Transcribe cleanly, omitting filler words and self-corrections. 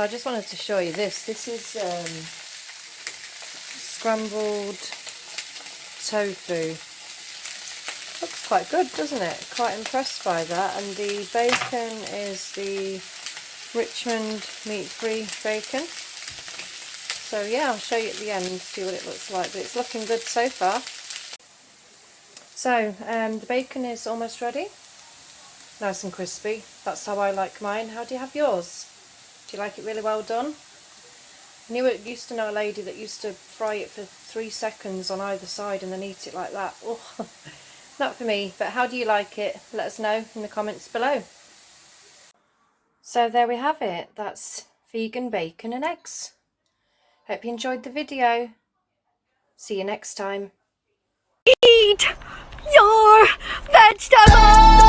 So I just wanted to show you this. This is scrambled tofu. Looks quite good, doesn't it? Quite impressed by that. And the bacon is the Richmond meat-free bacon. So yeah, I'll show you at the end, see what it looks like. But it's looking good so far. So the bacon is almost ready. Nice and crispy. That's how I like mine. How do you have yours? Do you like it really well done? I used to know a lady that used to fry it for 3 seconds on either side and then eat it like that. Oh, not for me, but how do you like it? Let us know in the comments below. So there we have it. That's vegan bacon and eggs. Hope you enjoyed the video. See you next time. Eat your vegetables!